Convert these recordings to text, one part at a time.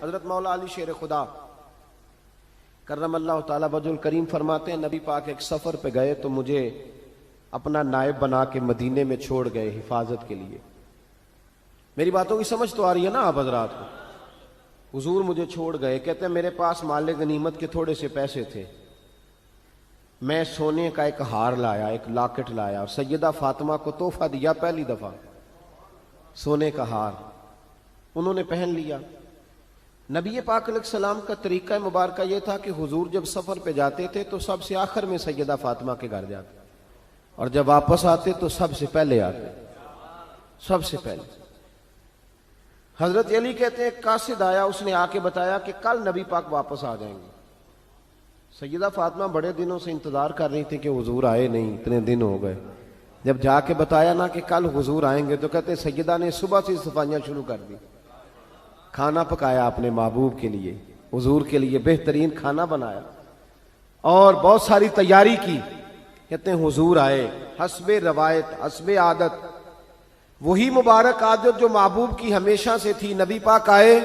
حضرت مولا علی شیر خدا کرم اللہ تعالی وجہ الکریم فرماتے ہیں نبی پاک ایک سفر پہ گئے تو مجھے اپنا نائب بنا کے مدینے میں چھوڑ گئے حفاظت کے لیے. میری باتوں کی سمجھ تو آ رہی ہے نا آپ حضرات کو؟ حضور مجھے چھوڑ گئے. کہتے ہیں میرے پاس مال غنیمت کے تھوڑے سے پیسے تھے. میں سونے کا ایک ہار لایا, ایک لاکٹ لایا اور سیدہ فاطمہ کو تحفہ دیا. پہلی دفعہ سونے کا ہار انہوں نے پہن لیا. نبی پاک علیہ السلام کا طریقہ مبارکہ یہ تھا کہ حضور جب سفر پہ جاتے تھے تو سب سے آخر میں سیدہ فاطمہ کے گھر جاتے, اور جب واپس آتے تو سب سے پہلے آتے, سب سے پہلے. حضرت علی کہتے ہیں قاصد آیا, اس نے آ کے بتایا کہ کل نبی پاک واپس آ جائیں گے. سیدہ فاطمہ بڑے دنوں سے انتظار کر رہی تھی کہ حضور آئے نہیں, اتنے دن ہو گئے. جب جا کے بتایا نا کہ کل حضور آئیں گے تو کہتے ہیں سیدہ نے صبح سے صفائیاں شروع کر دی. کھانا پکایا اپنے محبوب کے لیے, حضور کے لیے بہترین کھانا بنایا اور بہت ساری تیاری کی. کہتے ہیں حضور آئے حسب روایت حسب عادت, وہی مبارک عادت جو محبوب کی ہمیشہ سے تھی. نبی پاک آئے,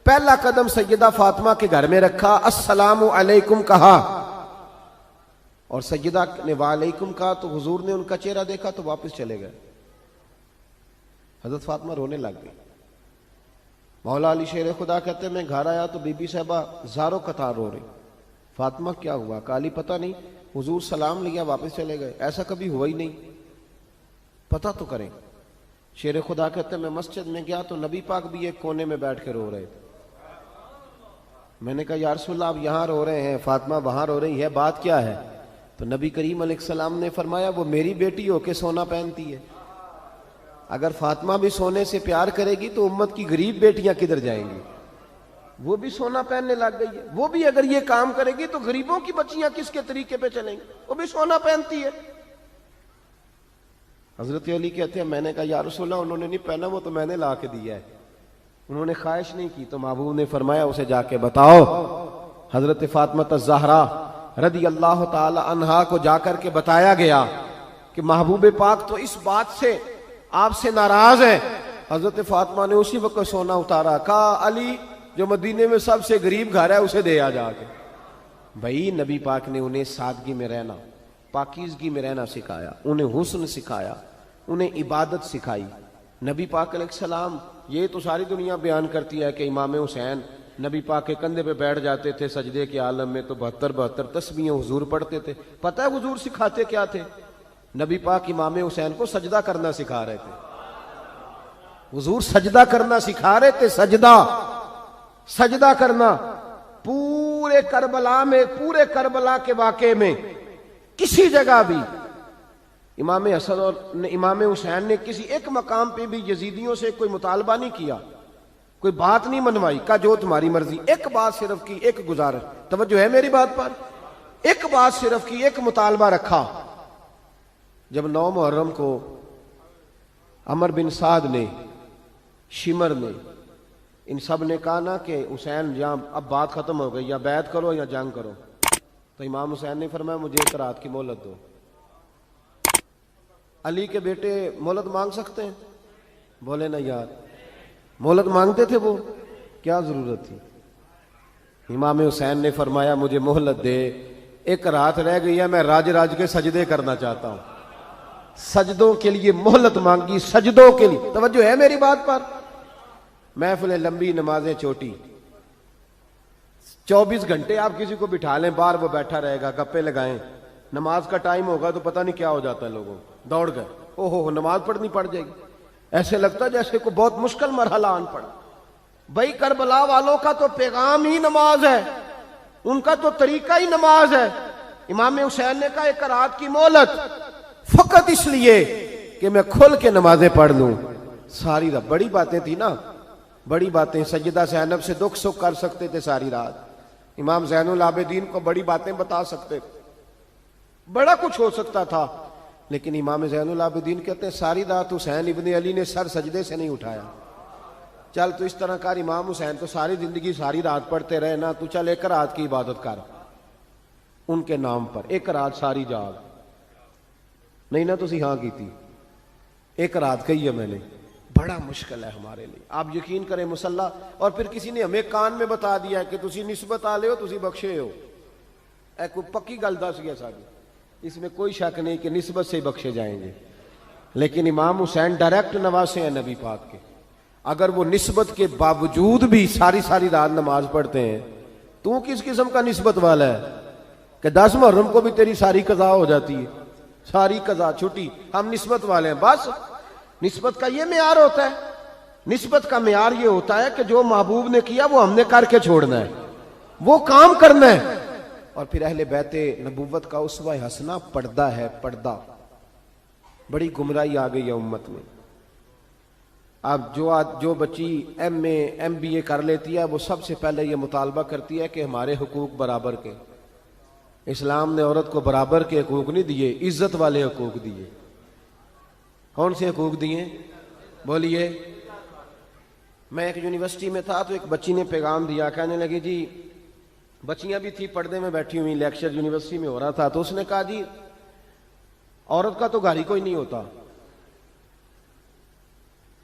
پہلا قدم سیدہ فاطمہ کے گھر میں رکھا, السلام علیکم کہا, اور سیدہ نے وعلیکم کہا تو حضور نے ان کا چہرہ دیکھا تو واپس چلے گئے. حضرت فاطمہ رونے لگ گئی. مولا علی شیر خدا کہتے ہیں میں گھر آیا تو بی بی صاحبہ زاروں قطار رو رہی. فاطمہ کیا ہوا؟ کالی پتہ نہیں, حضور سلام لیا واپس چلے گئے, ایسا کبھی ہوا ہی نہیں, پتہ تو کریں. شیر خدا کہتے ہیں میں مسجد میں گیا تو نبی پاک بھی ایک کونے میں بیٹھ کے رو رہے تھے. میں نے کہا یا رسول اللہ آپ یہاں رو رہے ہیں, فاطمہ وہاں رو رہی ہے, بات کیا ہے؟ تو نبی کریم علیہ السلام نے فرمایا وہ میری بیٹی ہو کے سونا پہنتی ہے. اگر فاطمہ بھی سونے سے پیار کرے گی تو امت کی غریب بیٹیاں کدھر جائیں گی؟ وہ بھی سونا پہننے لگ گئی ہے. وہ بھی اگر یہ کام کرے گی تو غریبوں کی بچیاں کس کے طریقے پہ چلیں گی؟ وہ بھی سونا پہنتی ہے. حضرت علی کہتے ہیں میں نے کہا یا رسول اللہ انہوں نے نہیں پہنا, وہ تو میں نے لا کے دیا ہے, انہوں نے خواہش نہیں کی. تو محبوب نے فرمایا اسے جا کے بتاؤ. حضرت فاطمہ الزہرا رضی اللہ تعالی عنہا کو جا کر کے بتایا گیا کہ محبوب پاک تو اس بات سے آپ سے ناراض ہے. حضرت فاطمہ نے اسی وقت سونا اتارا, کہا علی جو مدینے میں سب سے غریب گھر ہے اسے دے آ جا کے. بھائی نبی پاک نے انہیں سادگی میں رہنا, پاکیزگی میں رہنا سکھایا, انہیں حسن سکھایا, انہیں عبادت سکھائی. نبی پاک علیہ السلام, یہ تو ساری دنیا بیان کرتی ہے کہ امام حسین نبی پاک کے کندھے پہ بیٹھ جاتے تھے سجدے کے عالم میں تو 72 تسبیحیں حضور پڑھتے تھے. پتہ ہے حضور سکھاتے کیا تھے؟ نبی پاک امام حسین کو سجدہ کرنا سکھا رہے تھے. حضور سجدہ کرنا سکھا رہے تھے, سجدہ کرنا. پورے کربلا کے واقعے میں کسی جگہ بھی امام حسن اور امام حسین نے کسی ایک مقام پہ بھی یزیدیوں سے کوئی مطالبہ نہیں کیا, کوئی بات نہیں منوائی, کہا جو تمہاری مرضی. ایک بات صرف کی, ایک گزارش, توجہ ہے میری بات پر, ایک بات صرف کی, ایک مطالبہ رکھا. جب 9 محرم کو عمر بن سعد نے, شمر نے, ان سب نے کہا نا کہ حسین یہاں اب بات ختم ہو گئی, یا بیعت کرو یا جنگ کرو, تو امام حسین نے فرمایا مجھے 1 رات کی مہلت دو. علی کے بیٹے مہلت مانگ سکتے ہیں؟ بولے نا یار, مہلت مانگتے تھے وہ, کیا ضرورت تھی؟ امام حسین نے فرمایا مجھے مہلت دے, 1 رات رہ گئی ہے, میں راج کے سجدے کرنا چاہتا ہوں. سجدوں کے لیے مہلت مانگی, سجدوں کے لیے. توجہ ہے میری بات پر؟ محفلیں لمبی, نمازیں چھوٹی. 24 گھنٹے آپ کسی کو بٹھا لیں باہر, وہ بیٹھا رہے گا, گپے لگائیں. نماز کا ٹائم ہوگا تو پتہ نہیں کیا ہو جاتا ہے, لوگوں دوڑ گئے, او ہو نماز پڑھنی پڑ جائے گی. ایسے لگتا ہے جیسے کوئی بہت مشکل مرحلہ آن پڑا. بھائی کربلا والوں کا تو پیغام ہی نماز ہے, ان کا تو طریقہ ہی نماز ہے. امام حسین نے کہا 1 رات کی مہلت, فقط اس لیے کہ میں کھل کے نمازیں پڑھ لوں. ساری رات بڑی باتیں تھی نا, بڑی باتیں. سیدہ زینب سے دکھ سکھ کر سکتے تھے ساری رات, امام زین العابدین کو بڑی باتیں بتا سکتے تھے, بڑا کچھ ہو سکتا تھا. لیکن امام زین العابدین کہتے ہیں ساری رات حسین ابن علی نے سر سجدے سے نہیں اٹھایا. چل تو اس طرح کر, امام حسین تو ساری زندگی ساری رات پڑھتے رہے نا, تو چل 1 رات کی عبادت کر ان کے نام پر, 1 رات ساری جاگ. نہیں نا تسی ہاں کی تھی, 1 رات کہی ہے میں نے, بڑا مشکل ہے ہمارے لیے. آپ یقین کریں مسلح, اور پھر کسی نے ہمیں کان میں بتا دیا کہ تسی نسبت آ لے ہو, تسی بخشے ہو. اے کوئی پکی گل دس گیا ساری, اس میں کوئی شک نہیں کہ نسبت سے بخشے جائیں گے. لیکن امام حسین ڈائریکٹ نواسے ہیں نبی پاک کے. اگر وہ نسبت کے باوجود بھی ساری ساری رات نماز پڑھتے ہیں, تو کس قسم کا نسبت والا ہے کہ 10 محرم کو بھی تیری ساری قضا ہو جاتی ہے, ساری قضا چھٹی, ہم نسبت والے ہیں. بس نسبت کا یہ معیار ہوتا ہے. نسبت کا معیار یہ ہوتا ہے کہ جو محبوب نے کیا وہ ہم نے کر کے چھوڑنا ہے, وہ کام کرنا ہے. اور پھر اہل بیت نبوت کا اسوہ حسنہ پردہ ہے. پردہ بڑی گمراہی آ گئی ہے امت میں. اب جو بچی ایم اے ایم بی اے کر لیتی ہے, وہ سب سے پہلے یہ مطالبہ کرتی ہے کہ ہمارے حقوق برابر کے. اسلام نے عورت کو برابر کے حقوق نہیں دیے, عزت والے حقوق دیے. کون سے حقوق دیے بولیے؟ میں ایک یونیورسٹی میں تھا تو ایک بچی نے پیغام دیا, کہنے لگی جی, بچیاں بھی تھی پردے میں بیٹھی ہوئی, لیکچر یونیورسٹی میں ہو رہا تھا, تو اس نے کہا جی عورت کا تو گھر ہی کوئی نہیں ہوتا,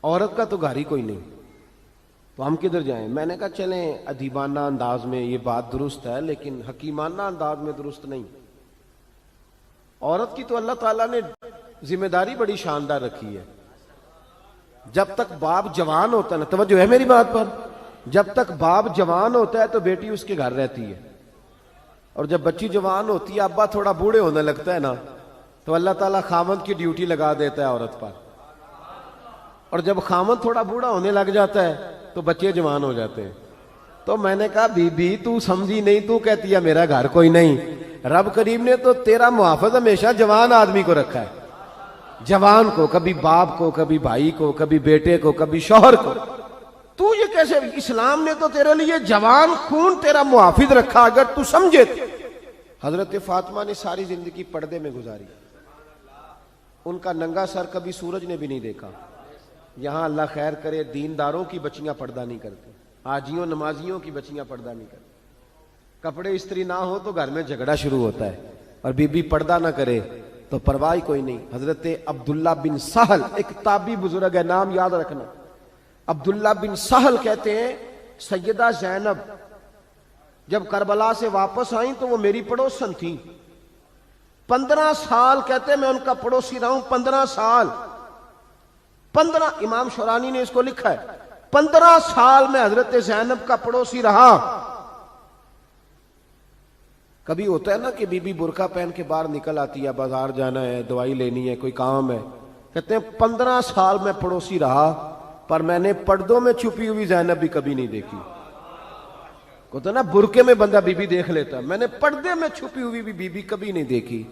عورت کا تو گھر ہی کوئی نہیں, تو ہم کدھر جائیں؟ میں نے کہا چلیں ادیبانہ انداز میں یہ بات درست ہے, لیکن حکیمانہ انداز میں درست نہیں. عورت کی تو اللہ تعالیٰ نے ذمہ داری بڑی شاندار رکھی ہے. جب تک باپ جوان ہوتا ہے نا, توجہ ہے میری بات پر, جب تک باپ جوان ہوتا ہے تو بیٹی اس کے گھر رہتی ہے, اور جب بچی جوان ہوتی ہے, ابا تھوڑا بوڑھے ہونے لگتا ہے نا, تو اللہ تعالیٰ خامند کی ڈیوٹی لگا دیتا ہے عورت پر. اور جب خامند تھوڑا بوڑھا ہونے لگ جاتا ہے تو بچے جوان ہو جاتے ہیں. تو میں نے کہا بی بی تو سمجھی نہیں, تو کہتی ہے میرا گھر کوئی نہیں. رب کریم نے تو تیرا محافظ ہمیشہ جوان آدمی کو رکھا ہے, جوان کو, کبھی باپ کو, کبھی بھائی کو, کبھی بیٹے کو, کبھی شوہر کو. تو یہ کیسے؟ اسلام نے تو تیرے لیے جوان خون تیرا محافظ رکھا, اگر تو سمجھے. حضرت فاطمہ نے ساری زندگی پردے میں گزاری, ان کا ننگا سر کبھی سورج نے بھی نہیں دیکھا. یہاں اللہ خیر کرے دینداروں کی بچیاں پردہ نہیں کرتی, حاجیوں نمازیوں کی بچیاں پردہ نہیں کرتی. کپڑے استری نہ ہو تو گھر میں جھگڑا شروع ہوتا ہے, اور بی بی پردہ نہ کرے تو پرواہ کوئی نہیں. حضرت عبداللہ بن سہل ایک تابعی بزرگ ہے, نام یاد رکھنا. عبداللہ بن سہل کہتے ہیں سیدہ زینب جب کربلا سے واپس آئیں تو وہ میری پڑوسن تھیں. 15 سال کہتے ہیں میں ان کا پڑوسی رہا ہوں, 15 سال. 15, امام شورانی نے اس کو لکھا ہے, 15 سال میں حضرت زینب کا پڑوسی رہا. کبھی ہوتا ہے نا کہ بی بی برقع پہن کے باہر نکل آتی ہے, بازار جانا ہے, دوائی لینی ہے, کوئی کام ہے. کہتے ہیں 15 سال میں پڑوسی رہا, پر میں نے پردوں میں چھپی ہوئی زینب بھی کبھی نہیں دیکھی. کہتے ہیں نا برقعے میں بندہ بی بی دیکھ لیتا, میں نے پردے میں چھپی ہوئی بھی بی بی کبھی نہیں دیکھی.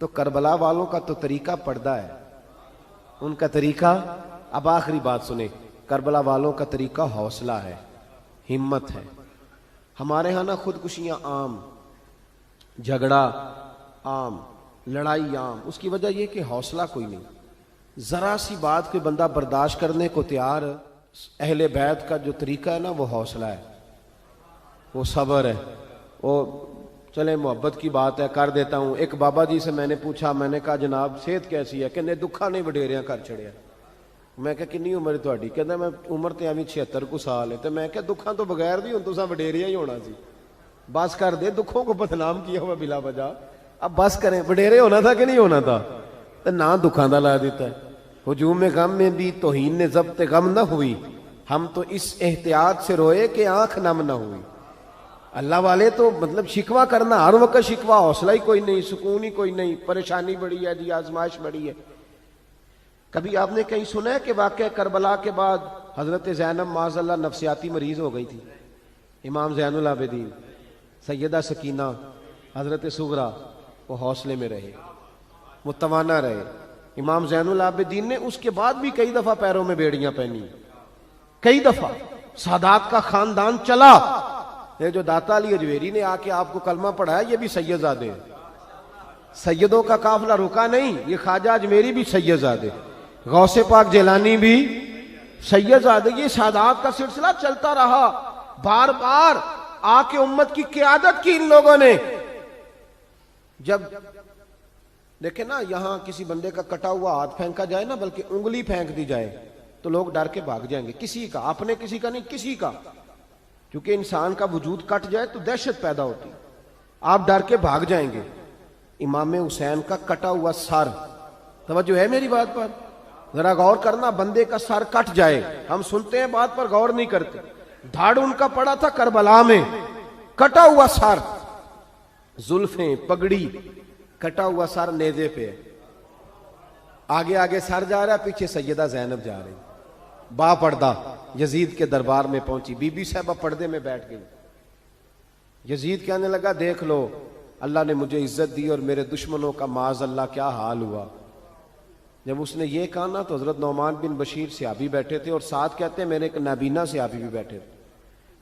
تو کربلا والوں کا تو طریقہ پردہ ہے, ان کا طریقہ. اب آخری بات سنیں, کربلا والوں کا طریقہ حوصلہ ہے, ہمت ہے. ہمارے ہاں نا خودکشیاں عام, جھگڑا عام, لڑائی عام. اس کی وجہ یہ کہ حوصلہ کوئی نہیں. ذرا سی بات کوئی بندہ برداشت کرنے کو تیار. اہل بیت کا جو طریقہ ہے نا وہ حوصلہ ہے, وہ صبر ہے. وہ چلے محبت کی بات ہے کر دیتا ہوں. ایک بابا جی سے میں نے پوچھا, میں نے کہا جناب صحت کیسی ہے؟ کہ دکھا نہیں وڈیریاں کر چھڑیا. میں کہا کنی عمر تہاڈی؟ کہندا میں عمر تے ایویں 76 کو سال ہے. تے میں کہا دکھاں تو بغیر بھی ہن تساں وڈیریا ہی ہونا سی. بس کر دے, دکھوں کو بدنام کیا ہوا بلا وجہ. اب بس کریں, وڈیرے ہونا تھا کہ نہیں ہونا تھا؟ تے نہ دکھاں دا لا دیتا ہے. ہجوم غم میں بھی توہین نے ضبط غم نہ ہوئی, ہم تو اس احتیاط سے روئے کہ آنکھ نم نہ ہوئی. اللہ والے تو مطلب شکوہ کرنا ہر وقت شکوہ, حوصلہ ہی کوئی نہیں, سکون ہی کوئی نہیں, پریشانی بڑی ہے جی, آزمائش بڑی ہے. کبھی آپ نے کہیں سنا ہے کہ واقعہ کربلا کے بعد حضرت زینب معاذ اللہ نفسیاتی مریض ہو گئی تھی؟ امام زین العابدین, سیدہ سکینہ, حضرت صغرا, وہ حوصلے میں رہے, متوانا رہے. امام زین العابدین نے اس کے بعد بھی کئی دفعہ پیروں میں بیڑیاں پہنی, کئی دفعہ. سادات کا خاندان چلا. یہ جو داتا علی اجویری نے آ کے آپ کو کلمہ پڑھایا, یہ بھی سید زادے ہیں. سیدوں کا قافلہ رکا نہیں, یہ خواجہ اجمیری بھی سید زادے, غوث پاک جیلانی بھی سید زادے. یہ سادات کا سلسلہ چلتا رہا. بار بار آ کے امت کی قیادت کی ان لوگوں نے. جب دیکھیں نا یہاں کسی بندے کا کٹا ہوا ہاتھ پھینکا جائے نا, بلکہ انگلی پھینک دی جائے, تو لوگ ڈر کے بھاگ جائیں گے، کسی کا، اپنے کسی کا نہیں، کسی کا، کیونکہ انسان کا وجود کٹ جائے تو دہشت پیدا ہوتی، آپ ڈر کے بھاگ جائیں گے۔ امام حسین کا کٹا ہوا سر، توجہ ہے میری بات پر؟ ذرا غور کرنا، بندے کا سر کٹ جائے، ہم سنتے ہیں بات پر غور نہیں کرتے۔ دھاڑ ان کا پڑا تھا کربلا میں، کٹا ہوا سر، زلفیں، پگڑی، کٹا ہوا سر نیزے پہ، آگے آگے سر جا رہا ہے، پیچھے سیدہ زینب جا رہی، با پردہ یزید کے دربار میں پہنچی، بی بی صاحبہ پردے میں بیٹھ گئی۔ یزید کہنے لگا دیکھ لو، اللہ نے مجھے عزت دی اور میرے دشمنوں کا معاذ اللہ کیا حال ہوا۔ جب اس نے یہ کہا نا تو حضرت نعمان بن بشیر صحابی بیٹھے تھے، اور ساتھ کہتے ہیں میرے ایک نابینا صحابی بھی بیٹھے تھے۔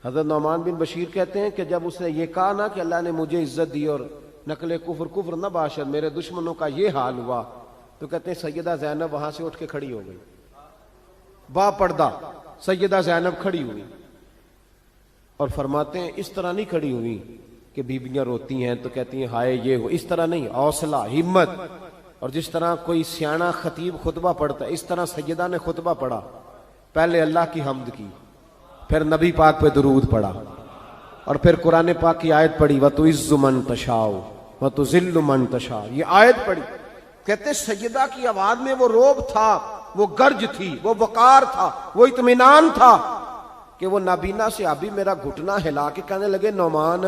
حضرت نعمان بن بشیر کہتے ہیں کہ جب اس نے یہ کہا نا کہ اللہ نے مجھے عزت دی اور نقل کفر کفر نہ باشد، میرے دشمنوں کا یہ حال ہوا، تو کہتے ہیں سیدہ زینب وہاں سے اٹھ کے کھڑی ہو گئی، با پردہ سیدہ زینب کھڑی ہوئی، اور فرماتے ہیں اس طرح نہیں کھڑی ہوئی کہ بیویاں روتی ہیں تو کہتی ہیں ہائے یہ ہو، اس طرح نہیں، حوصلہ، ہمت، اور جس طرح کوئی سیاںا خطیب خطبہ پڑھتا ہے اس طرح سیدہ نے خطبہ پڑھا، پہلے اللہ کی حمد کی، پھر نبی پاک پہ درود پڑھا، اور پھر قرآن پاک کی آیت پڑھی وَتُعِزُّ مَن تَشَاءُ وَتُذِلُّ مَن تَشَاءُ، یہ آیت پڑھی۔ کہتے سیدہ کی آواز میں وہ روب تھا، وہ گرج تھی، وہ وقار تھا، وہ اطمینان تھا کہ وہ نابینا صحابی میرا گھٹنا ہلا کے کہنے لگے نعمان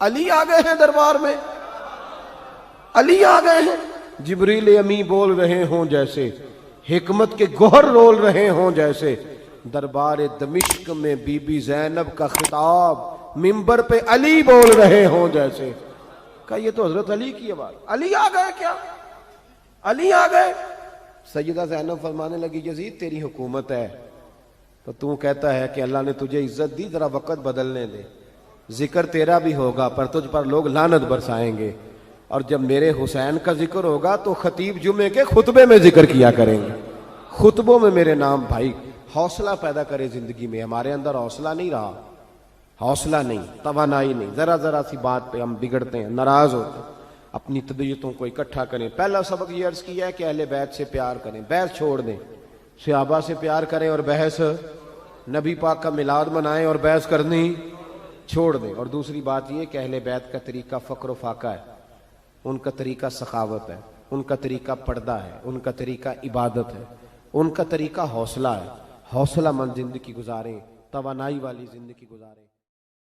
علی آ گئے ہیں دربار میں، علی آ گئے ہیں، جبریل امی بول رہے ہوں جیسے، حکمت کے گوہر رول رہے ہوں جیسے، دربار دمشق میں بی بی زینب کا خطاب منبر پہ علی بول رہے ہوں جیسے۔ کہا یہ تو حضرت علی کی آواز، علی آ گئے کیا، علی آ گئے؟ سیدہ زینب فرمانے لگی یزید تیری حکومت ہے تو کہتا ہے کہ اللہ نے تجھے عزت دی، ذرا وقت بدلنے دے، ذکر تیرا بھی ہوگا پر تجھ پر لوگ لعنت برسائیں گے، اور جب میرے حسین کا ذکر ہوگا تو خطیب جمعے کے خطبے میں ذکر کیا کریں گے، خطبوں میں میرے نام۔ بھائی حوصلہ پیدا کرے زندگی میں، ہمارے اندر حوصلہ نہیں رہا، حوصلہ نہیں، توانائی نہیں، ذرا ذرا سی بات پہ ہم بگڑتے ہیں، ناراض ہوتے ہیں، اپنی طبیعتوں کو اکٹھا کریں۔ پہلا سبق یہ عرض کیا ہے کہ اہل بیت سے پیار کریں، بحث چھوڑ دیں، صحابہ سے پیار کریں اور بحث، نبی پاک کا میلاد منائیں اور بحث کرنی چھوڑ دیں۔ اور دوسری بات یہ کہ اہل بیت کا طریقہ فقر و فاقہ ہے، ان کا طریقہ سخاوت ہے، ان کا طریقہ پردہ ہے، ان کا طریقہ عبادت ہے، ان کا طریقہ حوصلہ ہے۔ حوصلہ مند زندگی گزاریں، توانائی والی زندگی گزاریں۔